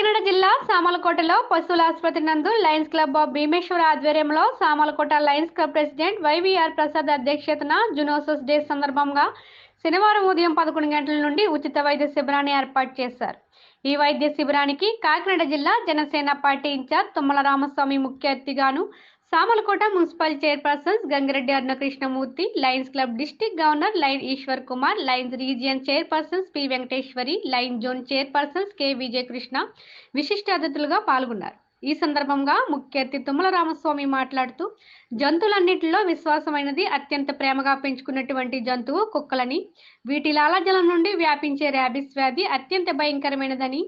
కాకినాడ జిల్లా సామలకోటలో పశువుల ఆసుపత్రి నందు లయన్స్ క్లబ్ ఆఫ్ భీమేశ్వర ఆధ్వర్యంలో Samalkot Lions club president YVR Prasad అధ్యక్షతన జునోసస్ డే సందర్భంగా శనివారం ఉదయం 11 గంటల నుండి ఉచిత వైద్య శిబిరాన్ని ఏర్పాటు చేశారు. ఈ వైద్య శిబిరానికి కాకినాడ జిల్లా జనసేన పార్టీ ఇన్ఛార్జ్ తుమ్మల రామస్వామి ముఖ్య అతిథిగాను, Samalkota municipal chairpersons Gangireddy Arunakrishnamurthy, lions club district governor lion Eshwar Kumar, lions region chairpersons P Venkateswari, lion zone chairpersons K Vijayakrishna విశిష్ట అతిథులుగా పాల్గొన్నారు. ఈ సందర్భంగా ముఖ్య అతిథి తుమ్మల రామస్వామి మాట్లాడుతూ, జంతువులన్నింటిలో విశ్వాసమైనది, అత్యంత ప్రేమగా పెంచుకున్నటువంటి జంతువు కుక్కలని, వీటి లాలాజలం నుండి వ్యాపించే ర్యాబిస్ వ్యాధి అత్యంత భయంకరమైనదని,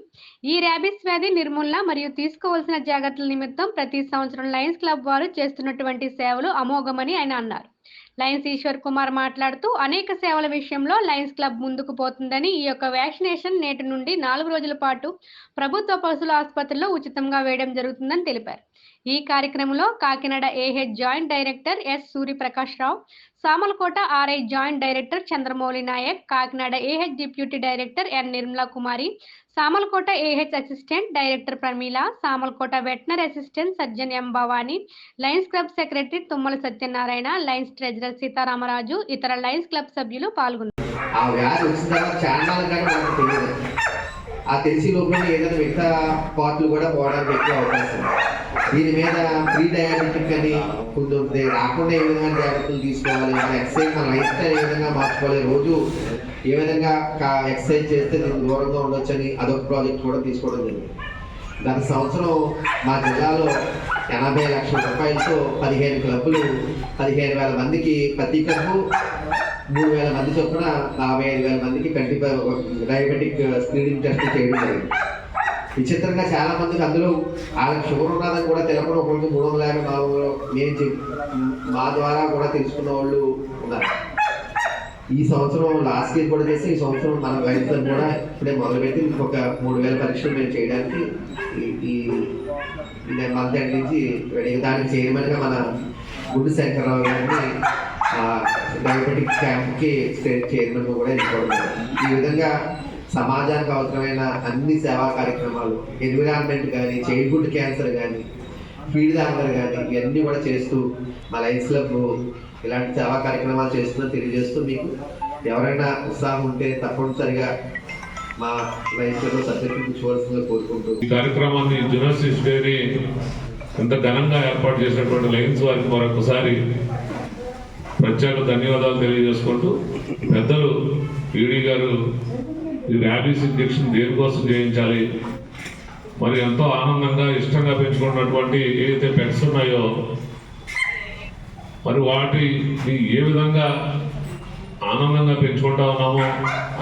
ఈ ర్యాబిస్ వ్యాధి నిర్మూలన మరియు తీసుకోవాల్సిన జాగ్రత్తల నిమిత్తం ప్రతి సంవత్సరం లయన్స్ క్లబ్ వారు చేస్తున్నటువంటి సేవలు అమోఘమని ఆయన అన్నారు. లయన్స్ ఈశ్వర్ కుమార్ మాట్లాడుతూ, అనేక సేవల విషయంలో లయన్స్ క్లబ్ ముందుకు పోతుందని, ఈ యొక్క వ్యాక్సినేషన్ నేటి నుండి 4 రోజుల పాటు ప్రభుత్వ పశువుల ఆసుపత్రిలో ఉచితంగా వేయడం జరుగుతుందని తెలిపారు. ఈ కార్యక్రమంలో Kakinada AH joint director S Suryaprakash Rao, Samalkota RI joint director Chandramouli Nayak, Kakinada AH deputy director N Nirmala Kumari, Samalkota AH assistant director Pramila, Samalkota veterinary assistant surgeon M Bhavani, lions club secretary Tummala Satyanarayana, lions treasurer Sitaramaraju, ఇతర లయన్స్ క్లబ్ సభ్యులు పాల్గొన్నారు. ఆ తెలిసి లోపల ఏదైనా మిగతా పార్ట్లు కూడా పోవడానికి ఎక్కువ అవకాశం. దీని మీద ప్రీ డయాబెటిక్ అని కొంచెం రాకుండా ఏ విధమైన జాగ్రత్తలు తీసుకోవాలి, ఎక్సర్సైజ్ మన లైఫ్ స్టైల్ ఏ విధంగా మార్చుకోవాలి, రోజు ఏ విధంగా ఎక్సర్సైజ్ చేస్తే దీనికి దూరంగా ఉండొచ్చు అని అదొక ప్రాజెక్ట్ కూడా తీసుకోవడం జరిగింది. గత సంవత్సరం మా జిల్లాలో 80 లక్షల రూపాయలతో 15 క్లబ్బులు 15,000 మందికి, ప్రతి క్లబ్బు 3,000 మంది చొప్పున 45,000 మందికి డయాబెటిక్ స్క్రీనింగ్ టెస్ట్ చేయడం జరిగింది. విచిత్రంగా చాలా మందికి అందులో వాళ్ళకి షుగర్ ఉన్నదని కూడా తెలపడం, ఒకరికి 350, 400 మా ద్వారా కూడా తెలుసుకున్న వాళ్ళు ఉన్నారు. ఈ సంవత్సరం లాస్ట్ ఇయర్ కూడా చేసి, ఈ సంవత్సరం మన రైతులు కూడా ఇప్పుడే మొదలుపెట్టి ఇంకొక 3,000 పరీక్షలు మేము చేయడానికి ఈ మంత్ ఎండ్ నుంచి దానికి చేయమనిగా మన గుడ్డు శంకర్రావు గారిని డయాబెటిక్ క్యాంప్కి స్టేట్ చైర్మన్ కూడా ఎన్నుకోవడం. ఈ విధంగా సమాజానికి అవసరమైన అన్ని సేవా కార్యక్రమాలు, ఎన్విరాన్మెంట్ కానీ, చైల్డ్హుడ్ క్యాన్సర్ కానీ, ఫీడ్ దాంగర్ కానీ, ఇవన్నీ కూడా చేస్తూ మా లయన్స్ క్లబ్ ఇలాంటి సేవా కార్యక్రమాలు చేస్తుందో తెలియజేస్తూ, మీకు ఎవరైనా ఉత్సాహం ఉంటే తప్పనిసరిగా మా లయన్స్ క్లబ్ సభ్యులు చూడాల్సిందిగా కోరుకుంటూ ఈ కార్యక్రమాన్ని జునోసస్ డేని ఎంత ఘనంగా ఏర్పాటు చేసినటువంటి లయన్స్ వారికి మరొకసారి ప్రత్యేక ధన్యవాదాలు తెలియజేసుకుంటూ, పెద్దలు ఈడీ గారు ఈ ర్యాబీస్ ఇంజెక్షన్ దేనికోసం చేయించాలి, మరి ఎంతో ఆనందంగా ఇష్టంగా పెంచుకున్నటువంటి ఏదైతే పెట్స్ ఉన్నాయో మరి వాటిని ఏ విధంగా ఆనందంగా పెంచుకుంటా ఉన్నామో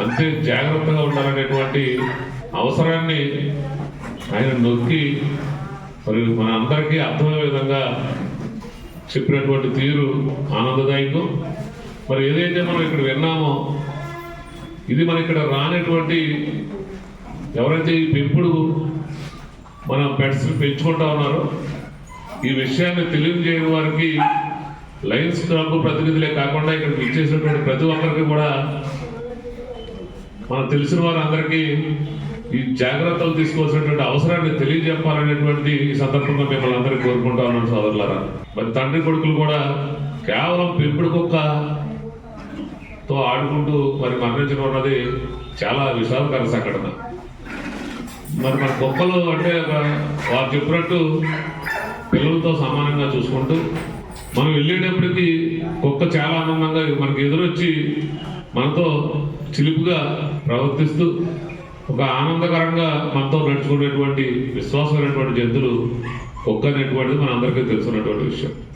అంతే జాగ్రత్తగా ఉండాలనేటువంటి అవసరాన్ని ఆయన నొక్కి మరి మన అందరికీ అర్థమయ్యే విధంగా చెప్పినటువంటి తీరు ఆనందదాయకం. మరి ఏదైతే మనం ఇక్కడ విన్నామో ఇది మన ఇక్కడ రానటువంటి ఎవరైతే ఈ పెంపుడు మన పెట్స్ పెంచుకుంటా ఉన్నారో ఈ విషయాన్ని తెలియజేయని వారికి లయన్స్ క్లబ్ ప్రతినిధులే కాకుండా ఇక్కడ ఇచ్చేసినటువంటి ప్రతి ఒక్కరికి కూడా మనం తెలిసిన వారందరికీ ఈ జాగ్రత్తలు తీసుకోవాల్సినటువంటి అవసరాన్ని తెలియజెప్పాలనేటువంటి ఈ సందర్భంగా మిమ్మల్ని అందరికీ కోరుకుంటా ఉన్నాను సోదరులారా. మరి తండ్రి కొడుకులు కూడా కేవలం పెంపుడు కుక్కతో ఆడుకుంటూ మరి మరణించడం అన్నది చాలా విషాదకర సంఘటన. మరి మన కుక్కలు అంటే వారు చెప్పినట్టు పిల్లలతో సమానంగా చూసుకుంటూ మనం వెళ్ళేటప్పటికీ కుక్క చాలా ఆనందంగా మనకి ఎదురొచ్చి మనతో చిలుపుగా ప్రవర్తిస్తూ ఒక ఆనందకరంగా మనతో నడుచుకునేటువంటి విశ్వాసమైనటువంటి జంతువులు కుక్క అనేటువంటిది మన అందరికీ తెలుసున్నటువంటి విషయం.